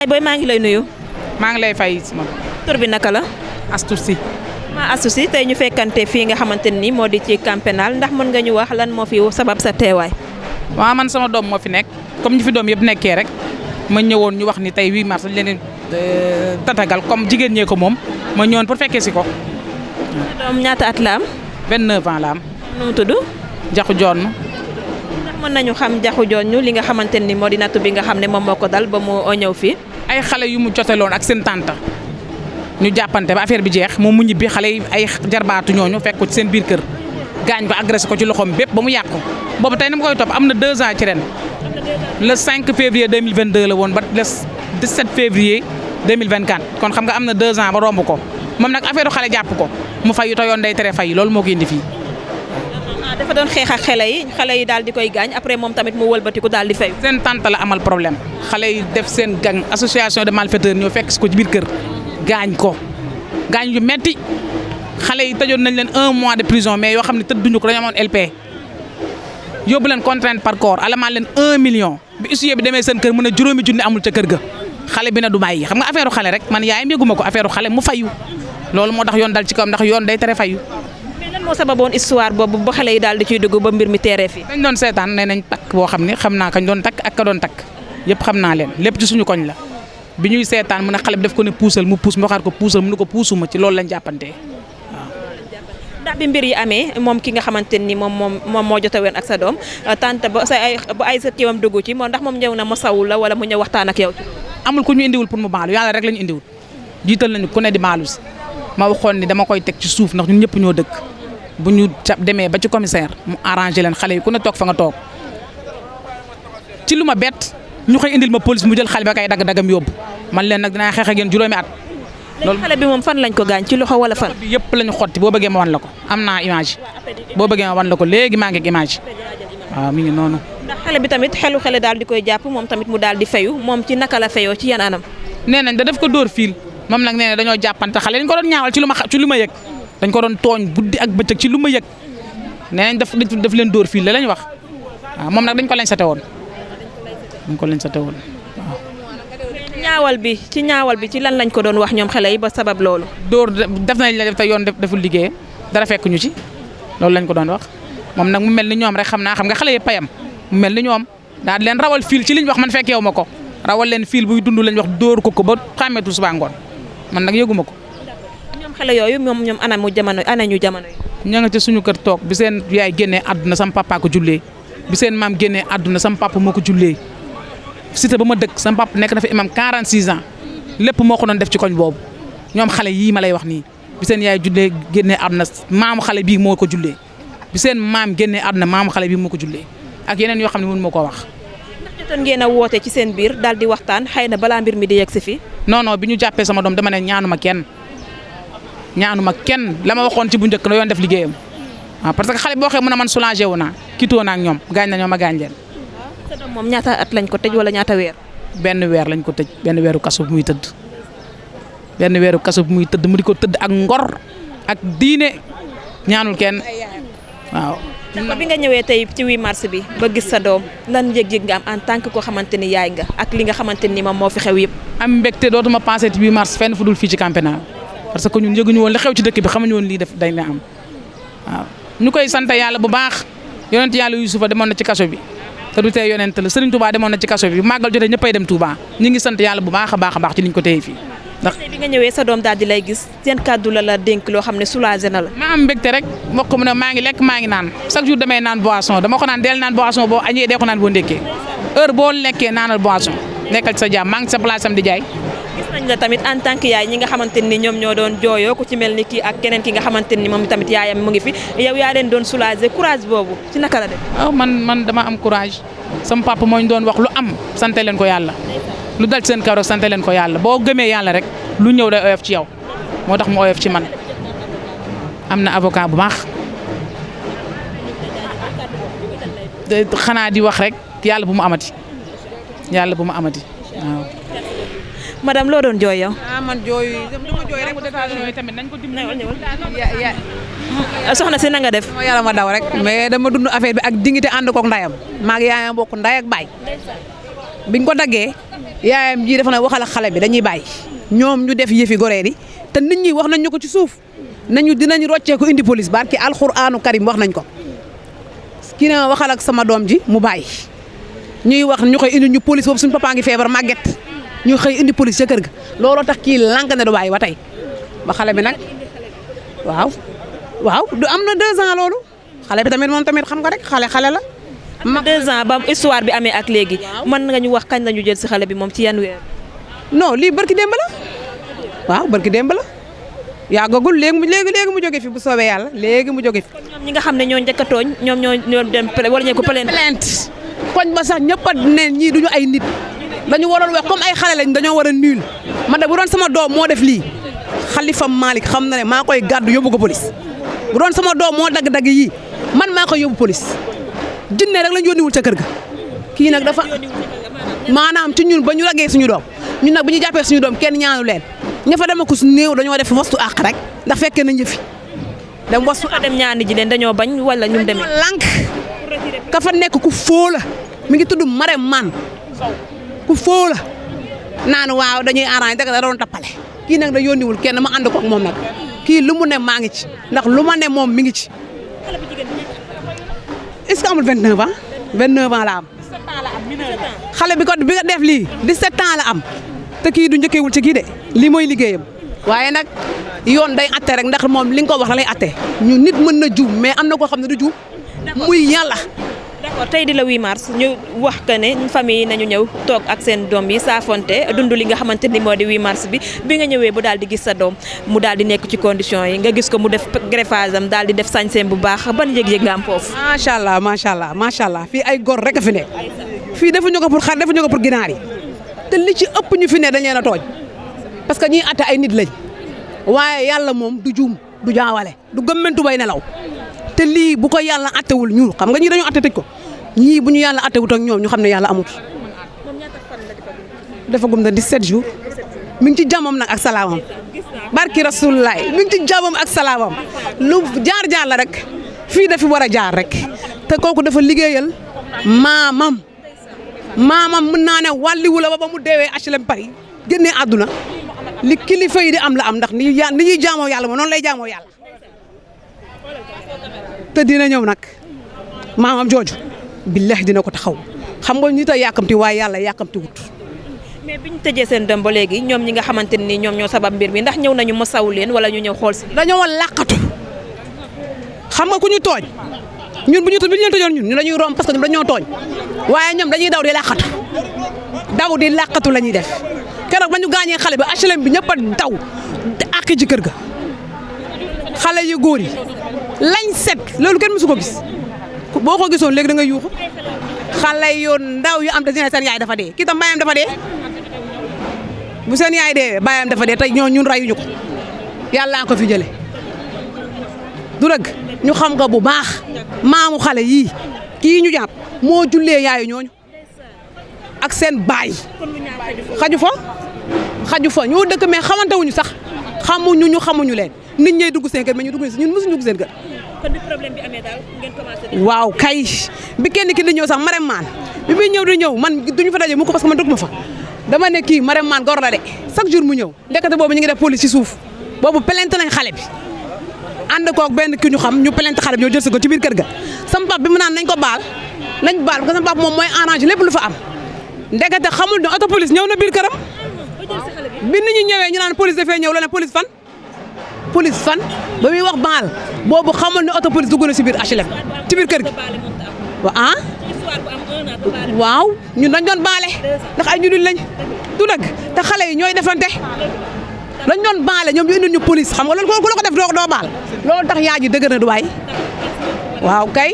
booy maa ngi lay nuyu. maa ngi lay fay sama tur bi naka la. Astou Sy. maa Astou Sy tey ñu fekkante fii nga xamante ni moo di ci camp pénal ndax mën nga ñu wax lan moo fi sabab sa teewaay. waaw man sama doom moo fi nekk comme ñu fi doom yëpp nekkee rek ma ñëwoon ñu wax ni tey 8 mars dañ leen tatagal comme jigéen ñee ko moom ma ñëwoon pour fekkee si ko. doom ñaata at la am. 29 ans la am. nu mu tudd. Jaxu Joon. ndax mën nañu xam Jaxu Joon ñu li nga xamante ni moo di nattu bi nga xam ne moom moo ko dal ba mu ñëw fii. ay xale yu mu joteloon ak seen tante ñu jàppante ba affaire bi jeex moom mu ñibbi xale yi ay jarbaatu ñooñu fekk ko ci seen biir kër gaañ ko agressé ko ci loxoom bépp ba mu yàqu boobu tey ni ma koy topp am na 2 ans ci ren le 5 février 2022 la woon ba le 17 février 2024 kon xam nga am na 2 ans ba romb ko moom nag affaire xale jàpp ko mu fayu te yoon day tere fay loolu moo ko indi fii. dafa doon xeex ak xale yi daal di koy gaañ après moom tamit mu wëlbatiku daal di fayu. seen tante la amal problème xale yi def seen gang association de malfaiteurs ñoo fekk ko ci biir kër gaañ ko gaañ yu metti xale yi tëjoon nañ leen 1 mois de prison mais yoo xam ne tëdduñu ko dañu amoon LP yóbbu leen contrainte par corps alamaan leen 1 million bi huissier bi demee seen kër mën a juróomi junni amul ca kër ga xale bi na du bàyyi xam nga affaire xale rek man yaayam yëguma ko affaire xale mu fayu loolu moo tax yoon dal ci kawam ndax yoon day tere fayu. mais lan moo sababoon histoire boobu ba xale yi daal di ciy dugg ba mbir mi teeree fii. dañ doon seetaan nee nañ takk boo xam ne xam naa kañ doon takk ak ka doon takk yëpp xam naa leen lépp ci suñu koñ la bi ñuy seetaan mu ne xale bi daf ko ne puusal mu puus mu waxaat ko puusal mu ne ko puusuma ci loolu lañ jàppantee waaw. ndax bi mbir yi amee moom ki nga xamante ni moom moo jote woon ak sa doom tante ba ay sa kiwam dugg ci moom ndax moom ñëw na ma sawu la wala mu ñëw waxtaan ak yow. amul ku ñu indiwul pour mu baalu yàlla rek la ñu indiwul jiital nañu ku ne di baalu si ma waxoon ni dama koy teg ci suuf ndax ñun ñëpp ñoo dëkk bu ñu demee ba ci commissaire mu arrangé leen xale yi ku ne toog fa nga toog ci lu ma bett ñu koy indil ma police mu jël xale ba kay dagg-daggam yóbbu man leen nag dinaa xeex ak yéen juróomi at. loolu xale bi moom fan lañ ko gaañ ci loxo wala fan. bi yëpp lañu xotti boo bëggee ma wan la ko am naa image boo bëggee ma wan la ko léegi maa ngi ak image waaw mi ngi noonu. ndax xale bi tamit xele daal di koy jàpp moom tamit mu daal di fayu moom ci naka la fayoo ci yan anam. nee nañ da def ko dóor fiil moom nag nee na dañoo jàppante xale dañ ko doon ñaawal ci lu ma yëg dañ ko doon tooñ guddi ak bëccëg ci lu ma yëg nee nañ daf leen dóor fiil la lañ wax waaw moom nag dañ ko lañ sate woon waaw. ñaawal bi ci lan lañ ko doon wax ñoom xale yi ba sabab loolu. dóor def nañ la def te yoon deful liggéeyam dara fekk ñu ci loolu lañ ko doon wax moom nag mu mel ni ñoom rek xam nga xale yëpp payam mu mel ni ñoom daal di leen rawal fiil ci liñ wax man fekkeewu ma ko rawal leen fiil buy dund lañ wax dóor ko ba xàmmeetu suba ngoon man nag yëguma ko. ñoom xale yooyu ñoom anañu jamono yi. ña nga ca suñu kër toog bi seen yaay génnee àdduna sam papa ko jullee bi seen maam génnee àdduna sam papa moo ko jullee cité ba ma dëkk sam papa nekk na fa imam 46 ans lépp moo ko doon def ci koñ boobu ñoom xale yii ma lay wax nii bi seen yaay jullee génnee àdduna maamu xale bii moo ko jullee bi seen maam génnee àdduna maamu xale bii moo ko jullee ak yeneen yoo xam ne mënu ma koo wax. ndax jotoon ngeen a woote ci seen biir daal di waxtaan xëy na balaa mbir mi di yegg si fii. non bi ñu jàppee sama doom dama ne ñaanuma kenn la ma waxoon ci bu njëkk la yoon def liggéeyam waaw parce que xale boo xee mën a man soulagé wu naa kitoo naa ak ñoom gaañ na ñoom a gaañ leen. sa doom moom ñaata at lañ ko tëj wala ñaata weer. benn weer lañ ko tëj benn weeru kaso bu muy tëdd mu di ko tëdd ak ngor ak diine ñaanul kenn waaw. d'accord bi nga ñëwee tey ci 8 mars bi ba gis sa doom lan yëg-yëg nga am en tant que koo xamante ni yaay nga ak li nga xamante ni moom moo fi xew yëpp. am mbégte dootuma pensé ci 8 mars fenn fu dul fii ci camp pénal parce que ñun yëguñu woon li xew ci dëkk bi xamuñu woon lii def dañ la am waaw ñu koy sant yàlla bu baax yonent yàlla Yuusufa demoon na ci kaso bi te du tey yonent la Serigne Touba demoon na ci kaso bi màggal jotee ñëppay dem Touba ñu ngi sant yàlla bu baax a baax ci liñ ko téye fii ndax bi nga ñëwee sa doom daal di lay gis seen kàddu la dénk loo xam ne soulagé na la. ma am mbégte rek mbokk mu ne maa ngi lekk maa ngi naan chaque jour damay naan boisson dama ko naan del naan boisson boo añee dee ko naan boo ndékkee heure boo lekkee naanal boisson nekkal ci sa jàmm maa ngi sa place am di jaay. gis nañ la tamit en tant que yaay ñi nga xamante ni ñoom ñoo doon jooyoo ku ci mel ni kii ak keneen ki nga xamante ni moom tamit yaayam mu ngi fi yow yaa leen doon soulagé courage boobu ci naka la def. waaw man dama am courage sama papa moo ñu doon wax lu am sante leen ko yàlla lu dal seen kaw rek sante leen ko yàlla boo gëmee yàlla rek lu ñëw day oyof ci yow moo tax mu oyof ci man am na avocat bu baax xanaa di wax rek yàlla bu mu amati waaw. madame loo doon jooy yow. man jooy dama jooy rek tamit nañ ko dimbali. soxna si na nga def. sama yaram ma daw rek mais dama dund affaire bi ak dignité ànd koog ndayam maa ngi yaayam bokk nday ak baay biñ ko daggee yaayam ji dafa na waxal ak xale bi dañuy bàyyi ñoom ñu def yëfi goreer yi te nit ñi wax nañ ñu ko ci suuf nañu dinañ roccee ko indi police barki alxuraanu karim wax nañ ko kii na waxal ak sama doom ji mu bàyyi ñuy wax ñu koy indi ñu police boobu suñu papa ngi feebar màgget ñu xëy indi police ca kër ga looloo tax kii lànk ne du bàyyi ba tey ba xale bi nag waaw du am na 2 ans loolu xale bi tamit moom tamit xam nga rek xale la. 2 ans ba histoire bi amee ak léegi mën nga ñu wax kañ la ñu jël si xale bi moom ci yan weer. non lii barki démb la waaw barki démb la yàggagul léegi mu jóge fi bu soobee yàlla léegi mu jóge fi. kon ñoom ñi nga xam ne ñoo njëkk a tooñ ñoom ñoo dem wala ñu ko plainte koñ ba sax ñëpp a ne ñii duñu ay nit dañu waroon wax comme ay xale lañ dañoo war a nul man de bu doon sama doom moo def lii Khalifa Malick xam na ne maa koy gàddu yóbbu ko police bu doon sama doom moo dagg-dagg yii man maa koy yóbbu police jinne rek lañ yónniwul ca kër ga kii nag dafa maanaam ci ñun ba ñu raggee suñu doom ñun nag bu ñu jàppee suñu doom kenn ñaanu leen ña fa dema ko su néew dañoo def wastu àq rek ndax fekkee nañ yëfi dem wastu dem ñaani ji leen dañoo bañ wala ñu demee lànk ka fa nekk ku foo la mi ngi tudd Marème Man ku foo la naan waaw dañuy arrangé dëgg da doon tappale kii nag da yónniwul kenn ma ànd ko ak moom nag kii lu mu ne maa ngi ci ndax lu ma ne moom mi ngi ci est-ce que amul 29 ans 29 ans la am xale bi ko bi nga def lii 17 ans la am te kii du njëkkeewul ci kii de lii mooy liggéeyam waaye nag yoon day atte rek ndax moom li nga ko wax la lay atte ñu nit mën na juum mais am na koo xam ne du juum muy yàlla. d'accord tey di la 8 mars ñu wax que ne famille yi nañu ñëw toog ak seen doom yi saafonte dund li nga xamante ni moo di 8 mars bi nga ñëwee bu daal di gis sa doom mu daal di nekk ci condition yi nga gis ko mu def greffage am daal di def sañseem bu baax ban yëg-yëg nga am foofu. macha allah fii ay gor rek a fi nekk fii defuñu ko pour xar defuñu ko pour ginaar yi te li ci ëpp ñu fi ne dañ leen a tooñ parce que ñiy atte ay nit lañ waaye yàlla moom du juum du jaawale du gëmmentu bay nelaw. te lii bu ko yàlla attewul ñuul xam nga ñii dañoo atte tëj ko ñii bu ñu yàlla attewut ak ñoom ñu xam ne yàlla amut. dafa gum na 17 jours mi ngi ci jàmmam nag ak salaamam barki rasulullah mi ngi ci jàmmam ak salaamam lu jaar la rek fii dafi war a jaar rek te kooku dafa liggéeyal maamam mën naa ne wàlliwu la ba mu deewee HLM Paris génnee àdduna li kilifa yi di am la am ndax ni ñuy jaamoo yàlla moom noonu lay jaamoo yàlla. te dina ñëw nag maamam jooju billahi dina ko taxaw xam nga ñu tey yàkkamti waaye yàlla yàkkamti wut. mais bi ñu tëjee seen doom ba léegi ñoom ñi nga xamante ni ñoom ñoo sabab mbir mi ndax ñëw nañu masawu leen wala ñu ñëw xool si. dañoo làqatu xam nga ku ñu tooñ ñun bu ñu leen tëjoon ñun dañuy romb parce que ñun dañoo tooñ waaye ñoom dañuy daw di làqatu la ñuy def keroog ba ñu gaañee xale bi HLM bi ñëpp a daw àq ci kër ga xale yu góor yi. lañ set loolu kenn mësu ko gis boo ko gisoon léegi da nga yuuxu xale yu ndaw yu am te seen yaay dafa dee kii tam baayam dafa dee bu seen yaay dee baayam dafa dee tey ñun rayuñu ko yàlla ko fi jële du dëgg ñu xam nga bu baax maamu xale yii kii ñu jàpp moo jullee yaayu ñooñu ak seen baay xaju fa ñoo dëkk mais xamante wuñu sax xamuñu leen nit ñay dugg seen kër mais ñu dugg ñun mësuñu dugg seen kër. kon bi problème bi amee daal ngeen commencé. waaw kay bi kenn ki di ñëw sax Marème Man bi muy ñëw di ñëw man duñu fa daje mu ko parce que man dëkk ma fa dama ne kii Marème Man gor la de chaque jour mu ñëw ndekete boobu ñu ngi def police ci suuf boobu plainte nañ xale bi ànd koog benn ki ñu xam ñu plainte xale bi ñoo jël si ko ci biir kër ga sama pap bi mu naan nañ ko baal parce que sama pap moom mooy arrangé lépp lu fa am ndekete xamul ne auto police ñëw na biir këram bi nit ñi ñëwee ñu naan police dafay ñëw la ne police fan ba muy wax baal boobu xamul ne auto police dugg na si biir HLM ci biir kër gi waaw ñun dañ doon baale ndax ay jullit lañ du dëgg te xale yi ñooy defante dañ doon baale ñoom ñu indil ñu police xam nga loolu ku la ko def doo baal loolu tax yaa ji dëgër na du waay waaw kay